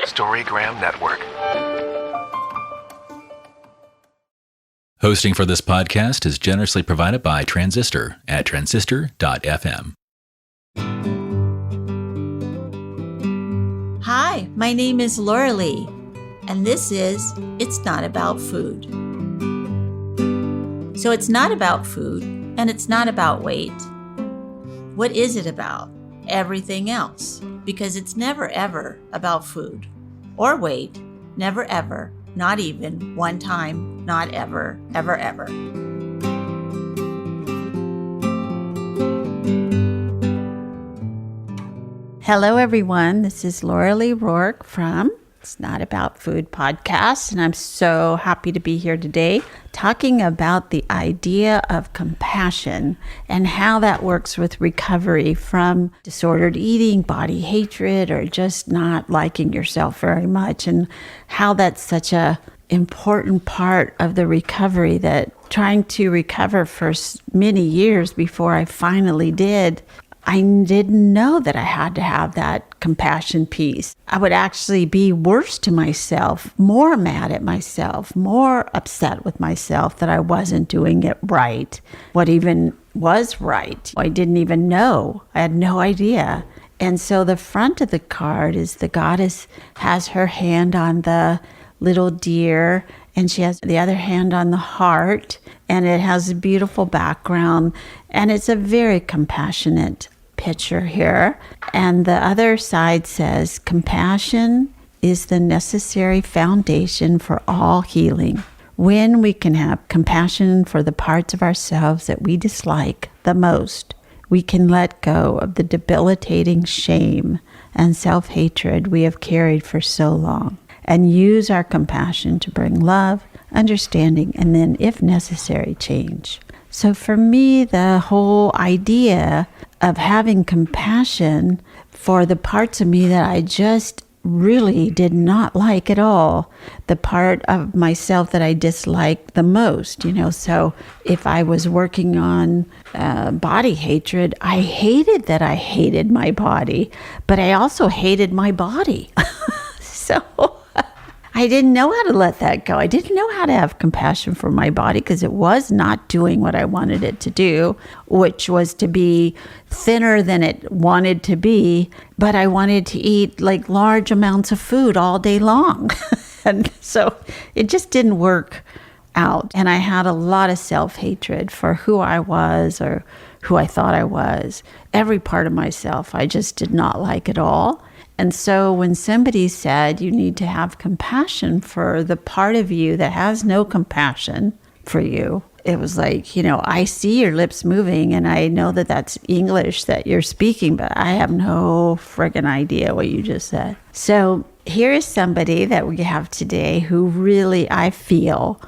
Storygram Network. Hosting for this podcast is generously provided by Transistor at transistor.fm. Hi, my name is Laurelee, and this is It's Not About Food. So it's not about food, and it's not about weight. What is it about? Everything else, because it's never ever about food or weight, never ever, not even one time, not ever, ever, ever. Hello, everyone. This is Laurelee Roark from It's Not About Food podcast, and I'm so happy to be here today talking about the idea of compassion and how that works with recovery from disordered eating, body hatred, or just not liking yourself very much, and how that's such a important part of the recovery, that trying to recover for many years before I finally did, I didn't know that I had to have that compassion piece. I would actually be worse to myself, more mad at myself, more upset with myself that I wasn't doing it right. What even was right? I didn't even know. I had no idea. And so the front of the card is the goddess has her hand on the little deer, and she has the other hand on the heart, and it has a beautiful background, and it's a very compassionate picture here. And the other side says, compassion is the necessary foundation for all healing. When we can have compassion for the parts of ourselves that we dislike the most, we can let go of the debilitating shame and self-hatred we have carried for so long, and use our compassion to bring love, understanding, and then, if necessary, change. So for me, the whole idea of having compassion for the parts of me that I just really did not like at all, the part of myself that I disliked the most, so if I was working on body hatred, I hated that I hated my body, but I also hated my body. So I didn't know how to let that go. I didn't know how to have compassion for my body because it was not doing what I wanted it to do, which was to be thinner than it wanted to be. But I wanted to eat like large amounts of food all day long. And so it just didn't work out. And I had a lot of self-hatred for who I was or who I thought I was. Every part of myself I just did not like at all. And so when somebody said you need to have compassion for the part of you that has no compassion for you, it was like, I see your lips moving and I know that that's English that you're speaking, but I have no friggin' idea what you just said. So here is somebody that we have today who really, I feel,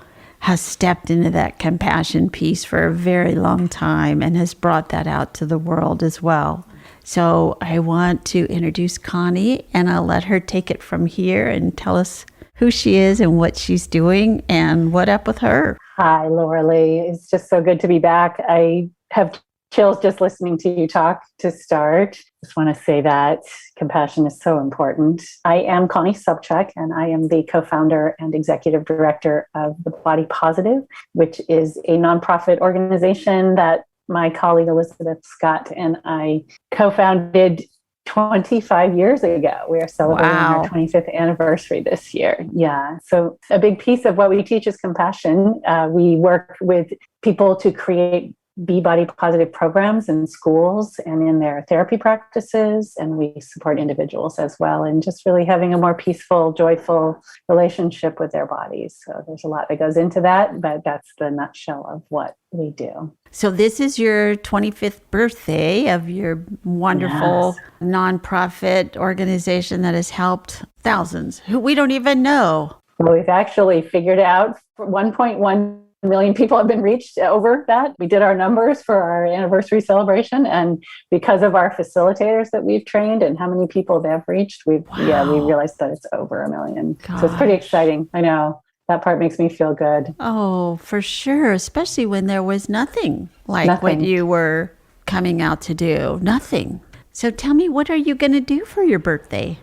has stepped into that compassion piece for a very long time and has brought that out to the world as well. So I want to introduce Connie, and I'll let her take it from here and tell us who she is and what she's doing and what up with her. Hi, Laurelee. It's just so good to be back. I have chills just listening to you talk to start. Just want to say that compassion is so important. I am Connie Sobczak, and I am the co-founder and executive director of The Body Positive, which is a nonprofit organization that my colleague Elizabeth Scott and I co-founded 25 years ago. We are celebrating our 25th anniversary this year. Yeah. So a big piece of what we teach is compassion. We work with people to create body positive programs in schools and in their therapy practices. And we support individuals as well, and just really having a more peaceful, joyful relationship with their bodies. So there's a lot that goes into that, but that's the nutshell of what we do. So this is your 25th birthday of your wonderful nonprofit organization that has helped thousands who we don't even know. Well, we've actually figured out 1.1 million people have been reached over that. We did our numbers for our anniversary celebration, and because of our facilitators that we've trained and how many people they've reached, we realized that it's over 1 million. Gosh. So it's pretty exciting. I know. That part makes me feel good. Oh, for sure. Especially when there was nothing like what you were coming out to do. Nothing. So tell me, what are you going to do for your birthday?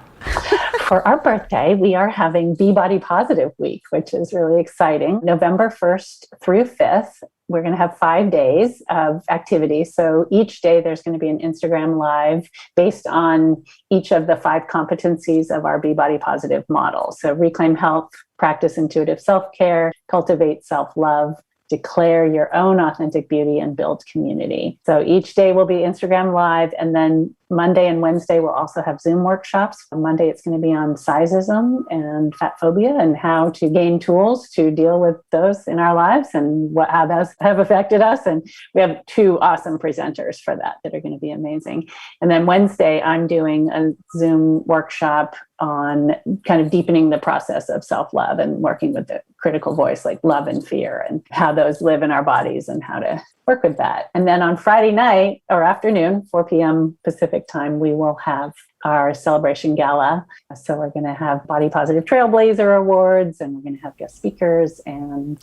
For our birthday, we are having Be Body Positive Week, which is really exciting. November 1st through 5th, we're going to have 5 days of activity. So each day there's going to be an Instagram live based on each of the 5 competencies of our Be Body Positive model. So reclaim health, practice intuitive self-care, cultivate self-love, declare your own authentic beauty, and build community. So each day will be Instagram live, and then Monday and Wednesday we'll also have Zoom workshops. On Monday it's going to be on sizeism and fat phobia and how to gain tools to deal with those in our lives and how those have affected us. And we have 2 awesome presenters for that are going to be amazing. And then Wednesday I'm doing a Zoom workshop on kind of deepening the process of self-love and working with the critical voice like love and fear and how those live in our bodies and how to work with that. And then on Friday night or afternoon, 4 p.m. Pacific time, we will have our celebration gala. So we're going to have Body Positive Trailblazer Awards, and we're going to have guest speakers and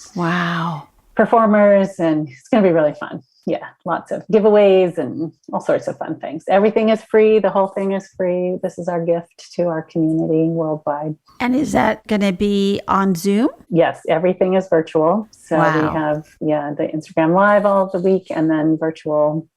performers, and it's going to be really fun. Yeah, lots of giveaways and all sorts of fun things. Everything is free. The whole thing is free. This is our gift to our community worldwide. And is that going to be on Zoom? Yes, everything is virtual. So we have, the Instagram live all of the week and then virtual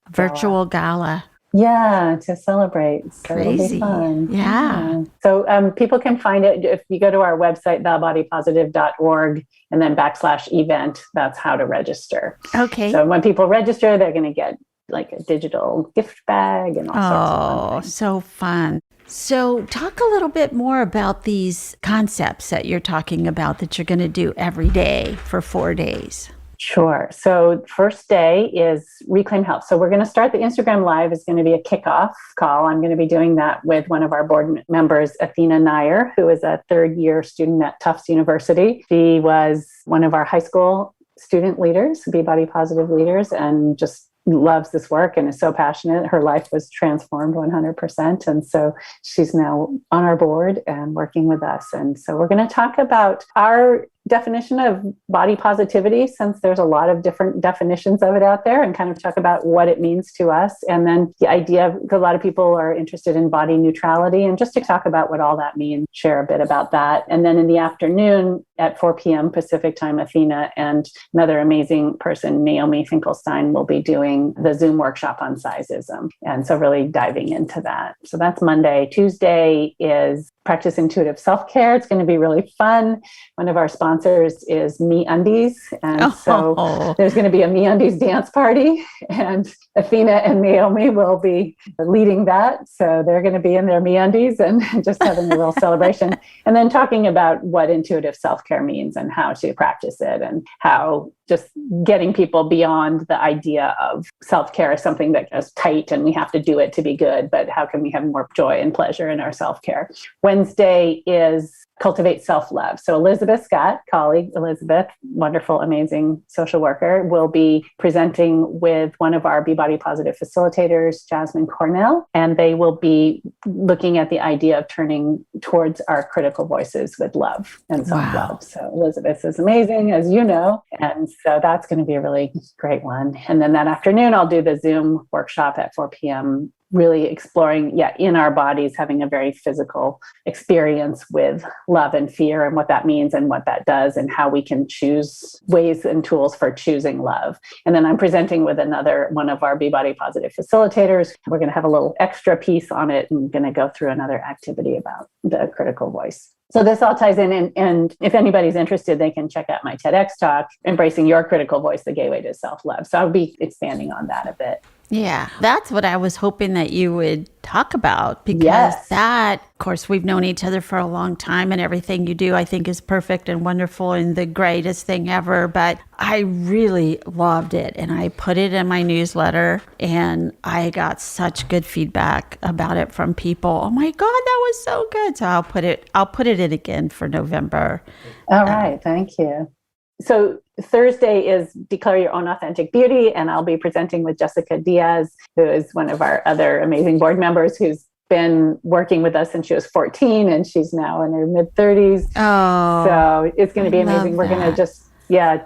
gala. Yeah, to celebrate. So Crazy. It'll be fun. Yeah. So people can find it if you go to our website, thebodypositive.org, and then /event. That's how to register. Okay. So when people register, they're going to get like a digital gift bag and all sorts of fun things. So fun. So talk a little bit more about these concepts that you're talking about that you're going to do every day for 4 days. Sure. So first day is Reclaim Health. So we're going to start the Instagram Live is going to be a kickoff call. I'm going to be doing that with one of our board members, Athena Nair, who is a 3rd-year student at Tufts University. She was one of our high school student leaders, Be Body Positive leaders, and just loves this work and is so passionate. Her life was transformed 100%. And so she's now on our board and working with us. And so we're going to talk about our definition of body positivity, since there's a lot of different definitions of it out there, and kind of talk about what it means to us. And then the idea of, a lot of people are interested in body neutrality, and just to talk about what all that means, share a bit about that. And then in the afternoon at 4 p.m. Pacific time, Athena and another amazing person, Naomi Finkelstein, will be doing the Zoom workshop on sizeism. And so really diving into that. So that's Monday. Tuesday is Practice Intuitive Self-Care. It's going to be really fun. One of our sponsors is MeUndies. And so there's going to be a MeUndies dance party, and Athena and Naomi will be leading that. So they're going to be in their MeUndies and just having a real celebration. And then talking about what intuitive self-care means and how to practice it, and how just getting people beyond the idea of self-care as something that goes tight and we have to do it to be good, but how can we have more joy and pleasure in our self-care? Wednesday is Cultivate Self-Love. So Elizabeth Scott, colleague Elizabeth, wonderful, amazing social worker, will be presenting with one of our Be Body Positive facilitators, Jasmine Cornell, and they will be looking at the idea of turning towards our critical voices with love and self-love. Wow. So Elizabeth is amazing, as you know, and so that's going to be a really great one. And then that afternoon, I'll do the Zoom workshop at 4 p.m., really exploring, in our bodies, having a very physical experience with love and fear and what that means and what that does and how we can choose ways and tools for choosing love. And then I'm presenting with another one of our Be Body Positive facilitators. We're going to have a little extra piece on it and going to go through another activity about the critical voice. So this all ties in, and if anybody's interested, they can check out my TEDx talk, Embracing Your Critical Voice, the Gateway to Self-Love. So I'll be expanding on that a bit. Yeah, that's what I was hoping that you would talk about, because that, of course, we've known each other for a long time, and everything you do, I think, is perfect and wonderful and the greatest thing ever. But I really loved it, and I put it in my newsletter, and I got such good feedback about it from people. Oh my God, that was so good! So I'll put it in again for November. All right, thank you. So Thursday is Declare Your Own Authentic Beauty, and I'll be presenting with Jessica Diaz, who is one of our other amazing board members who's been working with us since she was 14, and she's now in her mid-30s. Oh, so it's going to be amazing. We're going to just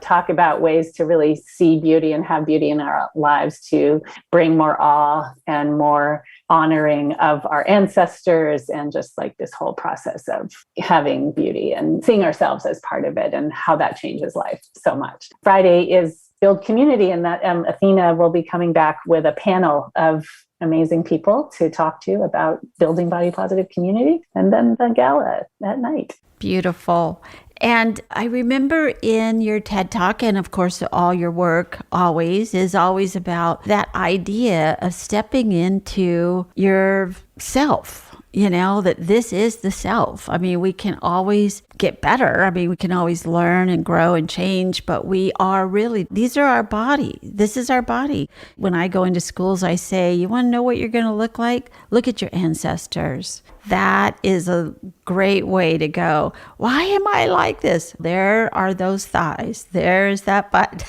talk about ways to really see beauty and have beauty in our lives, to bring more awe and more honoring of our ancestors, and just like this whole process of having beauty and seeing ourselves as part of it, and how that changes life so much. Friday is Build Community, and that Athena will be coming back with a panel of amazing people to talk to about building body positive community, and then the gala at night. Beautiful. And I remember in your TED Talk, and of course, all your work is always about that idea of stepping into your self, that this is the self. I mean, we can always get better. I mean, we can always learn and grow and change, but we are really, these are our body. This is our body. When I go into schools, I say, you want to know what you're going to look like? Look at your ancestors. That is a great way to go. Why am I like this? There are those thighs. There's that butt.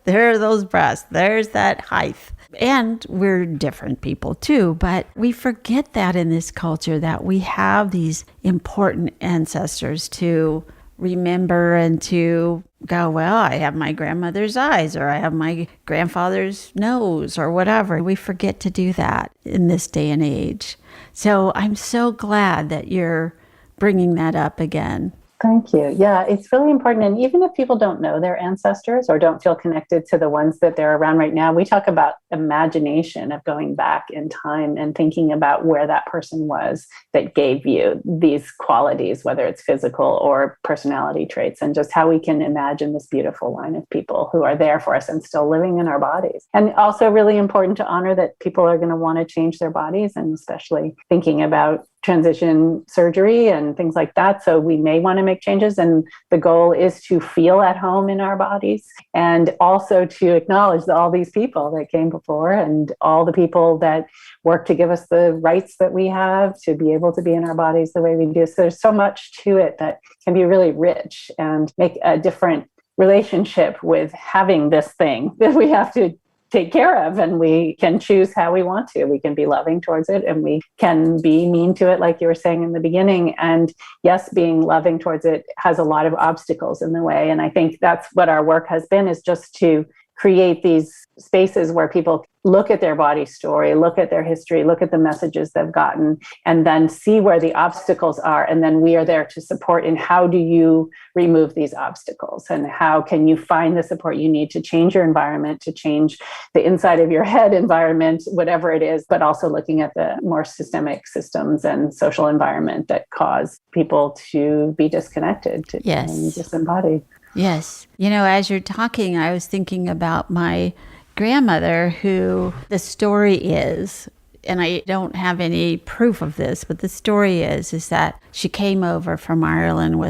There are those breasts. There's that height. And we're different people too, but we forget that in this culture, that we have these important ancestors to remember and to go, well, I have my grandmother's eyes, or I have my grandfather's nose, or whatever. We forget to do that in this day and age. So I'm so glad that you're bringing that up again. Thank you. Yeah, it's really important. And even if people don't know their ancestors or don't feel connected to the ones that they're around right now, we talk about imagination of going back in time and thinking about where that person was that gave you these qualities, whether it's physical or personality traits, and just how we can imagine this beautiful line of people who are there for us and still living in our bodies. And also really important to honor that people are going to want to change their bodies, and especially thinking about transition surgery and things like that. So we may want to make changes. And the goal is to feel at home in our bodies, and also to acknowledge all these people that came before, and all the people that work to give us the rights that we have to be able to be in our bodies the way we do. So there's so much to it that can be really rich and make a different relationship with having this thing that we have to take care of, and we can choose how we want to. We can be loving towards it, and we can be mean to it, like you were saying in the beginning. And yes, being loving towards it has a lot of obstacles in the way. And I think that's what our work has been, is just to create these spaces where people look at their body story, look at their history, look at the messages they've gotten, and then see where the obstacles are. And then we are there to support in how do you remove these obstacles, and how can you find the support you need to change your environment, to change the inside of your head environment, whatever it is, but also looking at the more systemic systems and social environment that cause people to be disconnected and disembodied. Yes. As you're talking, I was thinking about my grandmother, who the story is, and I don't have any proof of this, but the story is that she came over from Ireland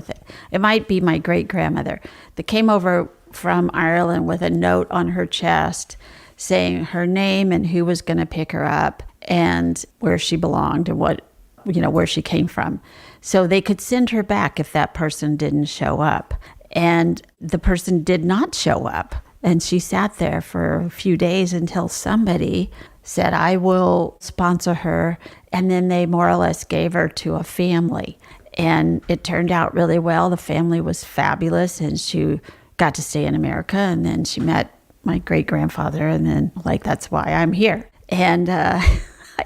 it might be my great grandmother, that came over from Ireland with a note on her chest saying her name and who was going to pick her up and where she belonged and where she came from. So they could send her back if that person didn't show up. And the person did not show up. And she sat there for a few days until somebody said, I will sponsor her. And then they more or less gave her to a family. And it turned out really well. The family was fabulous. And she got to stay in America. And then she met my great grandfather. And then, that's why I'm here. And I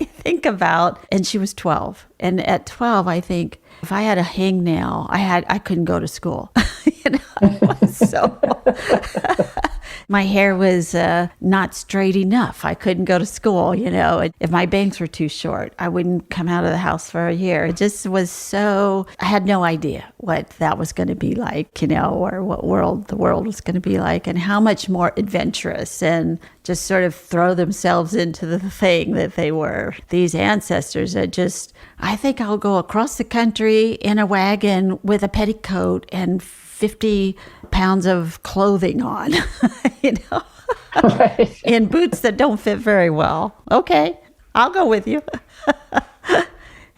think about, and she was 12. And at 12, I think, if I had a hangnail, I couldn't go to school. So my hair was not straight enough. I couldn't go to school, If my bangs were too short, I wouldn't come out of the house for a year. It just was I had no idea what that was going to be like, or what the world was going to be like, and how much more adventurous and just sort of throw themselves into the thing that they were. These ancestors that I think I'll go across the country in a wagon with a petticoat and 50 pounds of clothing on, Right. in boots that don't fit very well. Okay, I'll go with you.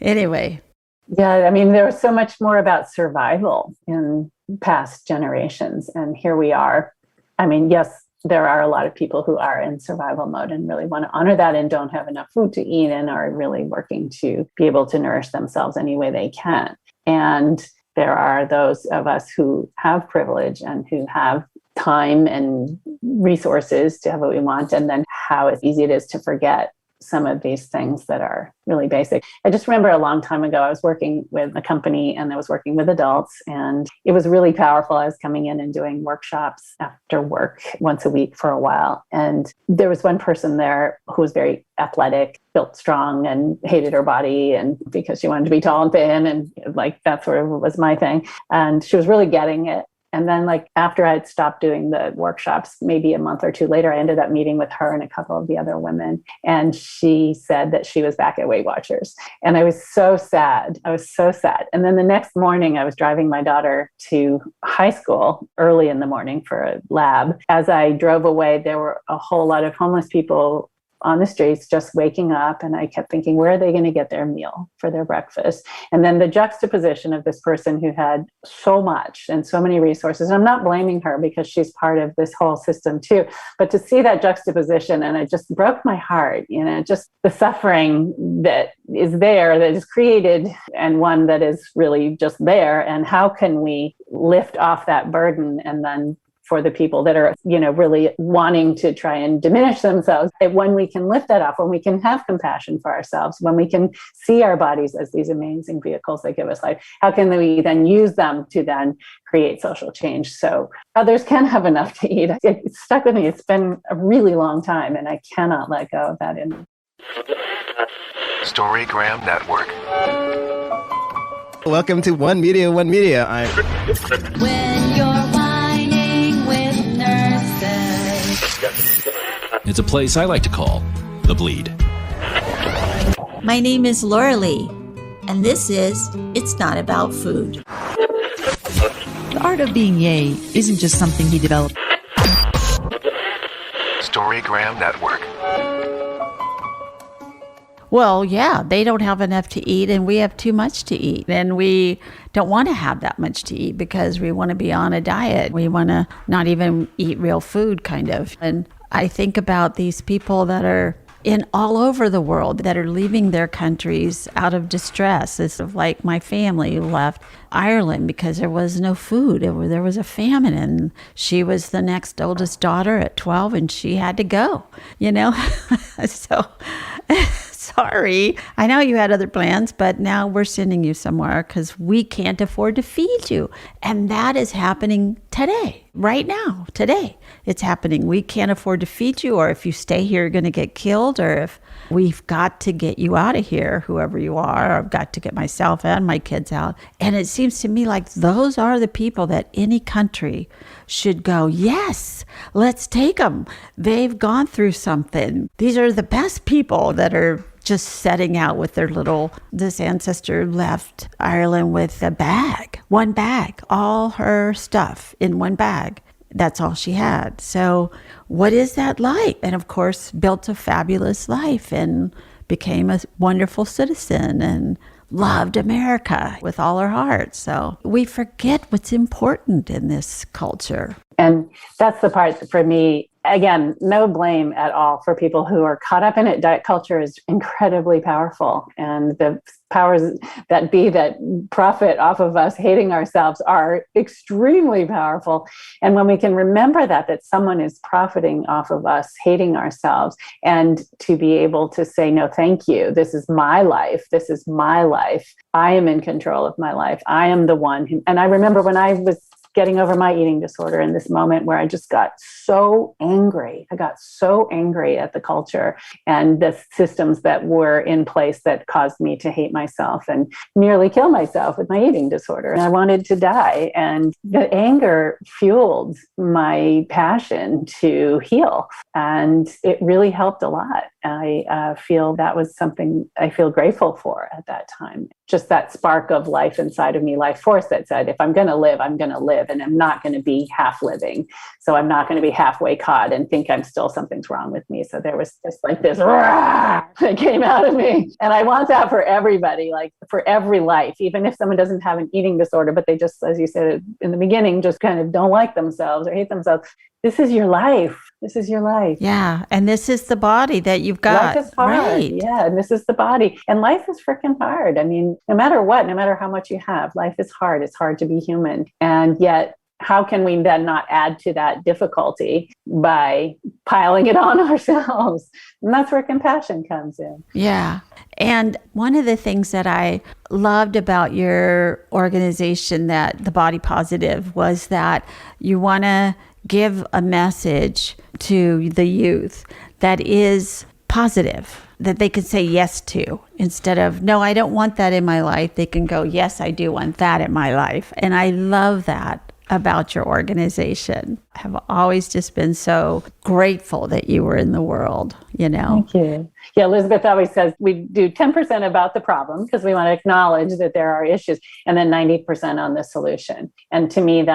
Anyway. Yeah, there was so much more about survival in past generations. And here we are. Yes, there are a lot of people who are in survival mode and really want to honor that and don't have enough food to eat and are really working to be able to nourish themselves any way they can. And there are those of us who have privilege and who have time and resources to have what we want, and then how easy it is to forget some of these things that are really basic. I just remember a long time ago, I was working with a company and I was working with adults, and it was really powerful. I was coming in and doing workshops after work once a week for a while. And there was one person there who was very athletic, built strong, and hated her body, and because she wanted to be tall and thin, and like that sort of was my thing. And she was really getting it. And then like after I had stopped doing the workshops, maybe a month or two later, I ended up meeting with her and a couple of the other women. And she said that she was back at Weight Watchers. And I was so sad. I was so sad. And then the next morning, I was driving my daughter to high school early in the morning for a lab. As I drove away, there were a whole lot of homeless people on the streets just waking up. And I kept thinking, where are they going to get their meal for their breakfast? And then the juxtaposition of this person who had so much and so many resources. I'm not blaming her because she's part of this whole system too. But to see that juxtaposition, and it just broke my heart, just the suffering that is there, that is created, and one that is really just there. And how can we lift off that burden? And then for the people that are, really wanting to try and diminish themselves, when we can lift that off, when we can have compassion for ourselves, when we can see our bodies as these amazing vehicles that give us life, how can we then use them to then create social change so others can have enough to eat? It stuck with me. It's been a really long time, and I cannot let go of that image. Storygram Network. Welcome to One Media, One Media. When you're whining with nurses. It's a place I like to call The Bleed. My name is Laurelee, and this is It's Not About Food. The art of being yay isn't just something he developed. Storygram Network. Well, yeah, they don't have enough to eat, and we have too much to eat. And we don't want to have that much to eat because we want to be on a diet. We want to not even eat real food, kind of. And I think about these people that are in all over the world that are leaving their countries out of distress. It's like my family who left Ireland because there was no food. There was a famine, and she was the next oldest daughter at 12, and she had to go, So sorry. I know you had other plans, but now we're sending you somewhere because we can't afford to feed you. And that is happening today, right now, today. It's happening. We can't afford to feed you, or if you stay here, you're going to get killed, or if we've got to get you out of here, whoever you are, or I've got to get myself and my kids out. And it seems to me like those are the people that any country should go, yes, let's take them. They've gone through something. These are the best people that are just setting out with this ancestor left Ireland with one bag, all her stuff in one bag. That's all she had. So what is that like? And of course, built a fabulous life and became a wonderful citizen and loved America with all her heart. So we forget what's important in this culture. And that's the part for me. Again, no blame at all for people who are caught up in it. Diet culture is incredibly powerful. And the powers that be that profit off of us hating ourselves are extremely powerful. And when we can remember that someone is profiting off of us hating ourselves, and to be able to say, no, thank you. This is my life. This is my life. I am in control of my life. I am the one who, and I remember when I was getting over my eating disorder in this moment where I just got so angry. I got so angry at the culture and the systems that were in place that caused me to hate myself and nearly kill myself with my eating disorder. And I wanted to die. And the anger fueled my passion to heal. And it really helped a lot. I feel that was something I feel grateful for at that time. Just that spark of life inside of me, life force that said, if I'm going to live, I'm going to live, and I'm not going to be half living. So I'm not going to be halfway caught and think something's wrong with me. So there was just like this that came out of me. And I want that for everybody, like for every life, even if someone doesn't have an eating disorder, but they just, as you said in the beginning, just kind of don't like themselves or hate themselves. This is your life. This is your life. Yeah. And this is the body that you've got. Life is hard. Right. Yeah. And this is the body. And life is freaking hard. I mean, no matter what, no matter how much you have, life is hard. It's hard to be human. And yet how can we then not add to that difficulty by piling it on ourselves? And that's where compassion comes in. Yeah. And one of the things that I loved about your organization, that the Body Positive, was that you want to give a message to the youth that is positive, that they can say yes to, instead of, no, I don't want that in my life. They can go, yes, I do want that in my life. And I love that about your organization. I have always just been so grateful that you were in the world, you know? Thank you. Yeah, Elizabeth always says we do 10% about the problem because we want to acknowledge that there are issues, and then 90% on the solution. And to me,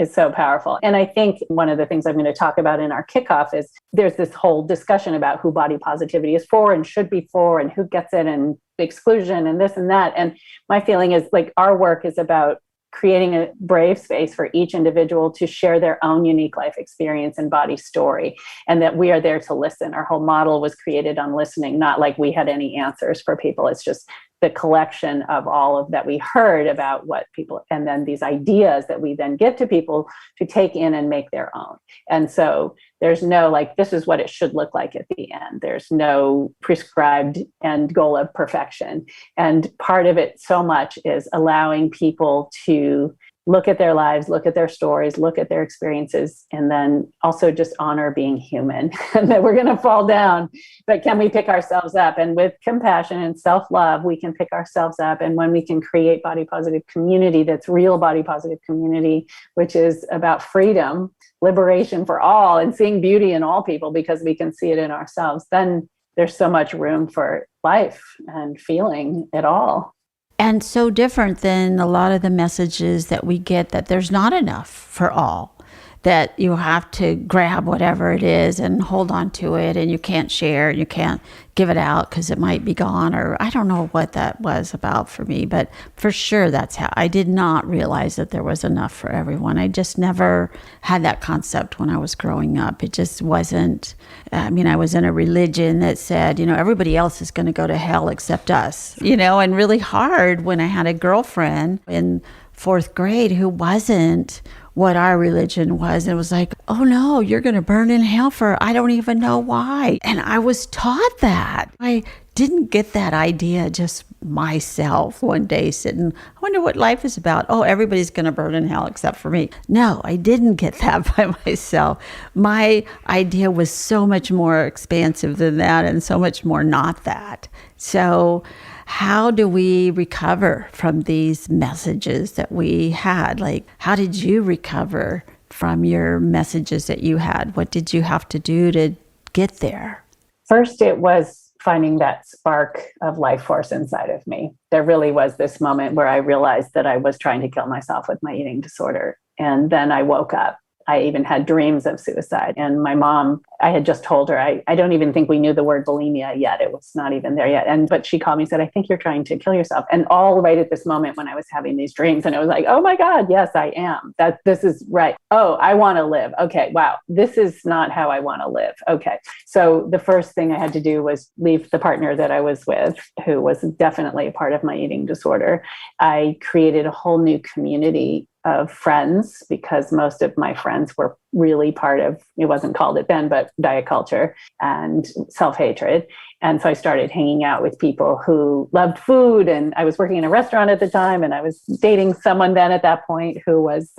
is so powerful. And I think one of the things I'm going to talk about in our kickoff is there's this whole discussion about who body positivity is for and should be for, and who gets it, and exclusion, and this and that. And my feeling is like our work is about creating a brave space for each individual to share their own unique life experience and body story, and that we are there to listen. Our whole model was created on listening, not like we had any answers for people. It's just the collection of all of that we heard about what people, and then these ideas that we then give to people to take in and make their own. And so there's no like, this is what it should look like at the end. There's no prescribed end goal of perfection. And part of it so much is allowing people to look at their lives, look at their stories, look at their experiences, and then also just honor being human and that we're going to fall down, but can we pick ourselves up? And with compassion and self-love, we can pick ourselves up. And when we can create body positive community, that's real body positive community, which is about freedom, liberation for all, and seeing beauty in all people because we can see it in ourselves, then there's so much room for life and feeling it all. And so different than a lot of the messages that we get, that there's not enough for all, that you have to grab whatever it is and hold on to it, and you can't share, you can't give it out because it might be gone, or I don't know what that was about for me, but for sure that's how I did not realize that there was enough for everyone. I just never had that concept when I was growing up. It just wasn't, I mean, I was in a religion that said, everybody else is going to go to hell except us, and really hard when I had a girlfriend in fourth grade who wasn't what our religion was. It was like, oh no, you're going to burn in hell for, I don't even know why. And I was taught that. I didn't get that idea just myself one day sitting, I wonder what life is about. Oh, everybody's going to burn in hell except for me. No, I didn't get that by myself. My idea was so much more expansive than that, and so much more not that. So how do we recover from these messages that we had? Like, how did you recover from your messages that you had? What did you have to do to get there? First, it was finding that spark of life force inside of me. There really was this moment where I realized that I was trying to kill myself with my eating disorder. And then I woke up. I even had dreams of suicide. And my mom, I had just told her, I don't even think we knew the word bulimia yet. It was not even there yet. But she called me and said, I think you're trying to kill yourself. And all right at this moment when I was having these dreams, and it was like, oh my God, yes, I am. This is right. Oh, I want to live. Okay. Wow. This is not how I want to live. Okay. So the first thing I had to do was leave the partner that I was with, who was definitely a part of my eating disorder. I created a whole new community of friends, because most of my friends were really part of, it wasn't called it then, but diet culture and self-hatred. And so I started hanging out with people who loved food. And I was working in a restaurant at the time, and I was dating someone then at that point who was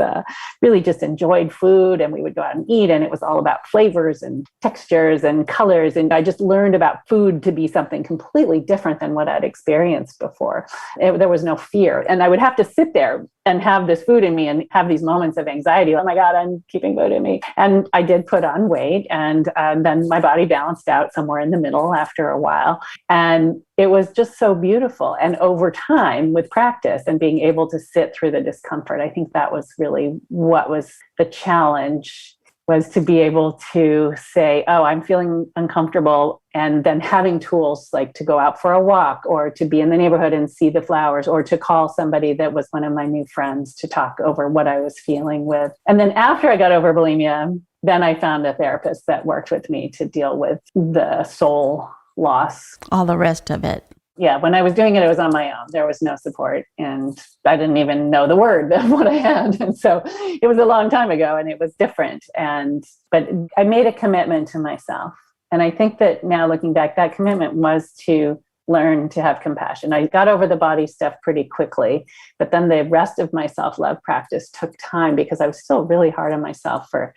really just enjoyed food. And we would go out and eat, and it was all about flavors and textures and colors. And I just learned about food to be something completely different than what I'd experienced before. There was no fear. And I would have to sit there and have this food in me and have these moments of anxiety. Oh my God, I'm keeping food in me. And I did put on weight, and then my body balanced out somewhere in the middle after a while. And it was just so beautiful. And over time, with practice and being able to sit through the discomfort, I think that was really what was the challenge, was to be able to say, oh, I'm feeling uncomfortable. And then having tools like to go out for a walk, or to be in the neighborhood and see the flowers, or to call somebody that was one of my new friends to talk over what I was feeling with. And then after I got over bulimia, then I found a therapist that worked with me to deal with the soul loss. All the rest of it. Yeah, when I was doing it, it was on my own. There was no support, and I didn't even know the word of what I had. And so it was a long time ago, and it was different. But I made a commitment to myself. And I think that now looking back, that commitment was to learn to have compassion. I got over the body stuff pretty quickly, but then the rest of my self-love practice took time because I was still really hard on myself for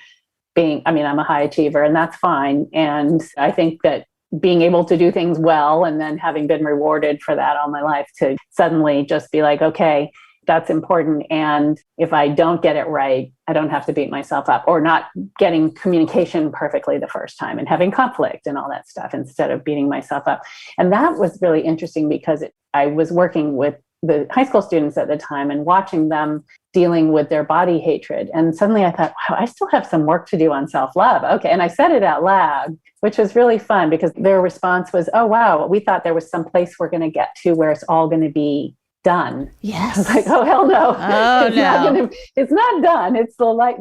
I'm a high achiever, and that's fine. And I think that being able to do things well and then having been rewarded for that all my life, to suddenly just be like, okay, that's important. And if I don't get it right, I don't have to beat myself up, or not getting communication perfectly the first time and having conflict and all that stuff instead of beating myself up. And that was really interesting because I was working with the high school students at the time and watching them dealing with their body hatred. And suddenly I thought, wow, I still have some work to do on self-love. Okay. And I said it out loud, which was really fun because their response was, oh, wow, we thought there was some place we're going to get to where it's all going to be done. Yes. I was like, oh, hell no. Oh, It's not done.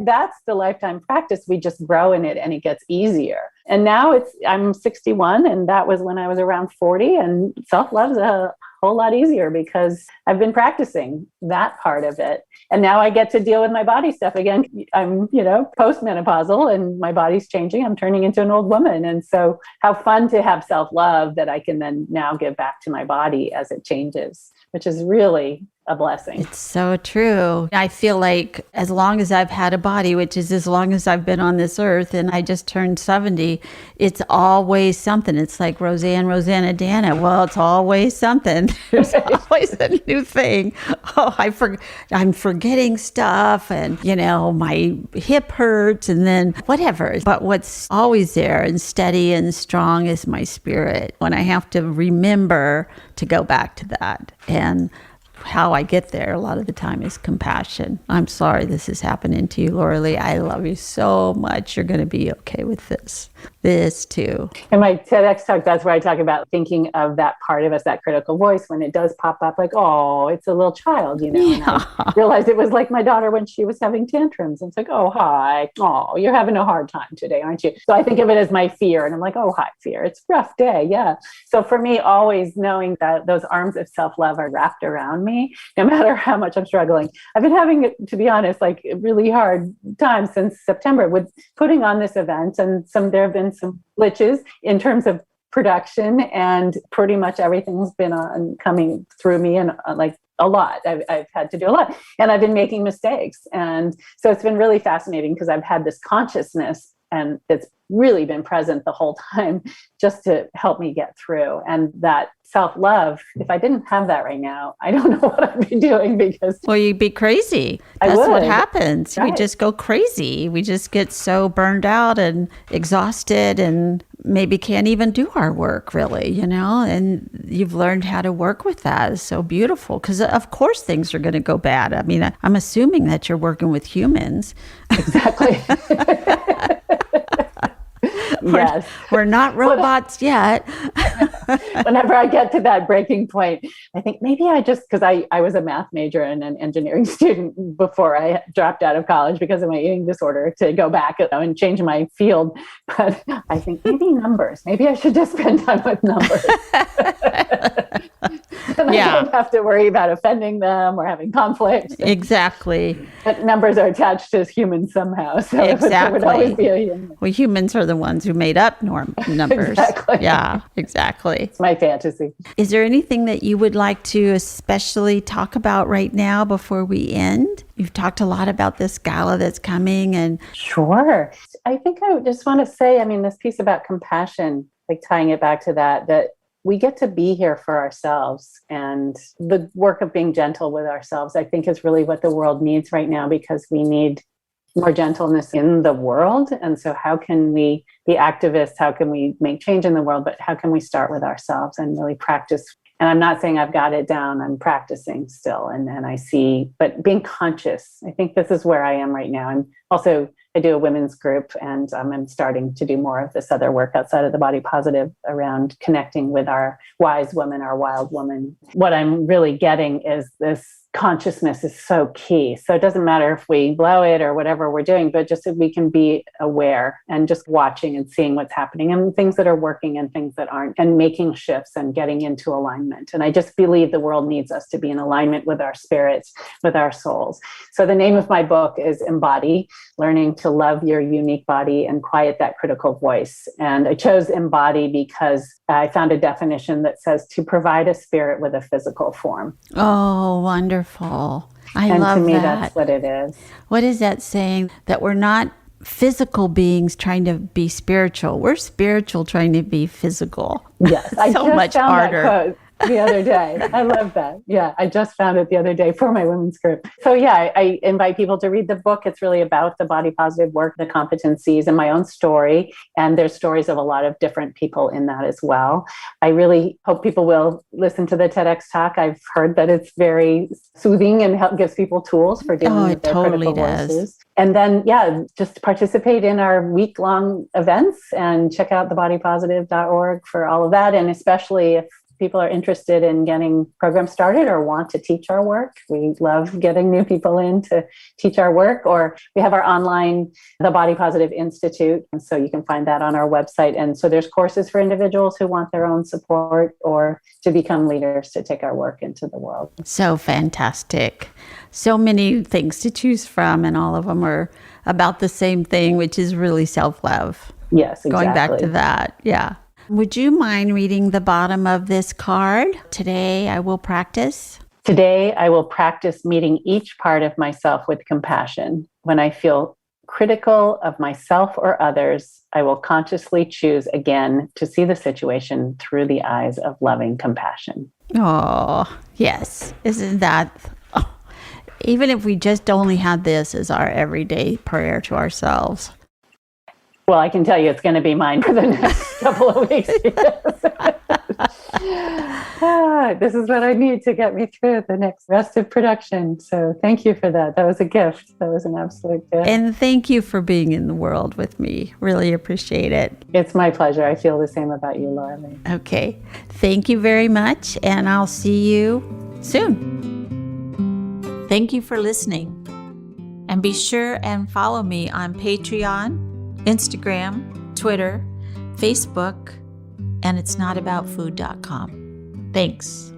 That's the lifetime practice. We just grow in it and it gets easier. And now I'm 61, and that was when I was around 40, and self-love's a whole lot easier because I've been practicing that part of it. And now I get to deal with my body stuff again. I'm, postmenopausal and my body's changing. I'm turning into an old woman. And so how fun to have self-love that I can then now give back to my body as it changes, which is really a blessing. It's so true. I feel like as long as I've had a body, which is as long as I've been on this earth, and I just turned 70, it's always something. It's like Rosanna Dana. Well, it's always something. There's always a new thing. Oh, I'm forgetting stuff, and my hip hurts, and then whatever. But what's always there and steady and strong is my spirit. When I have to remember to go back to that, and how I get there a lot of the time is compassion. I'm sorry this is happening to you, Laurelee. I love you so much. You're going to be okay with this. This too. In my TEDx talk, that's where I talk about thinking of that part of us, that critical voice, when it does pop up, like, oh, it's a little child, Yeah. And I realized it was like my daughter when she was having tantrums. And it's like, oh, hi. Oh, you're having a hard time today, aren't you? So I think of it as my fear. And I'm like, oh, hi, fear. It's a rough day. Yeah. So for me, always knowing that those arms of self-love are wrapped around me, no matter how much I'm struggling. I've been having, to be honest, like a really hard time since September with putting on this event. And there have been some glitches in terms of production, and pretty much everything's been coming through me, and like a lot. I've had to do a lot, and I've been making mistakes. And so it's been really fascinating because I've had this consciousness, and it's really been present the whole time just to help me get through. And that self-love, if I didn't have that right now, I don't know what I'd be doing, because you'd be crazy. That's what happens. Right. We just go crazy. We just get so burned out and exhausted, and maybe can't even do our work really, and you've learned how to work with that. It's so beautiful, because of course things are going to go bad. I mean, I'm assuming that you're working with humans. Exactly. Yes. We're not robots yet. Whenever I get to that breaking point, I think maybe because I was a math major and an engineering student before I dropped out of college because of my eating disorder, to go back and change my field. But I think maybe numbers. Maybe I should just spend time with numbers. And I don't have to worry about offending them or having conflict. Exactly. But numbers are attached to humans somehow. So exactly. It would always be a human. Well, humans are the ones who made up numbers. Exactly. Yeah, exactly. It's my fantasy. Is there anything that you would like to especially talk about right now before we end? You've talked a lot about this gala that's coming. And Sure. I think I just want to say, this piece about compassion, like tying it back to that we get to be here for ourselves, and the work of being gentle with ourselves, I think, is really what the world needs right now, because we need more gentleness in the world. And so how can we be activists? How can we make change in the world? But how can we start with ourselves and really practice? And I'm not saying I've got it down. I'm practicing still. And I see, but being conscious, I think this is where I am right now. And also I do a women's group, and I'm starting to do more of this other work outside of the body positive around connecting with our wise woman, our wild woman. What I'm really getting is this consciousness is so key. So it doesn't matter if we blow it or whatever we're doing, but just if we can be aware and just watching and seeing what's happening and things that are working and things that aren't, and making shifts and getting into alignment. And I just believe the world needs us to be in alignment with our spirits, with our souls. So the name of my book is Embody, Learning to Love Your Unique Body and Quiet That Critical Voice. And I chose Embody because I found a definition that says to provide a spirit with a physical form. Oh, wonderful. I And love to me, that. that's what it is. What is that saying? That we're not physical beings trying to be spiritual. We're spiritual trying to be physical. Yes, I So just much found harder. that quote the other day. I love that. Yeah, I just found it the other day for my women's group. So yeah, I invite people to read the book. It's really about the body positive work, the competencies, and my own story. And there's stories of a lot of different people in that as well. I really hope people will listen to the TEDx talk. I've heard that it's very soothing and gives people tools for dealing with it their totally critical does. voices. And then, yeah, just participate in our week-long events and check out thebodypositive.org for all of that. And especially if people are interested in getting programs started or want to teach our work. We love getting new people in to teach our work. Or we have our online, The Body Positive Institute. And so you can find that on our website. And so there's courses for individuals who want their own support or to become leaders to take our work into the world. So fantastic. So many things to choose from, and all of them are about the same thing, which is really self-love. Yes, exactly. Going back to that. Yeah. Would you mind reading the bottom of this card? Today, I will practice. Today, I will practice meeting each part of myself with compassion. When I feel critical of myself or others, I will consciously choose again to see the situation through the eyes of loving compassion. Oh, yes. Isn't that... oh, even if we just only had this as our everyday prayer to ourselves. Well, I can tell you it's going to be mine for the next couple of weeks. This is what I need to get me through the next rest of production. So thank you for that. That was a gift. That was an absolute gift. And thank you for being in the world with me. Really appreciate it. It's my pleasure. I feel the same about you, Laurelee. Okay. Thank you very much, and I'll see you soon. Thank you for listening. And be sure and follow me on Patreon, Instagram, Twitter, Facebook, and itsnotaboutfood.com. Thanks.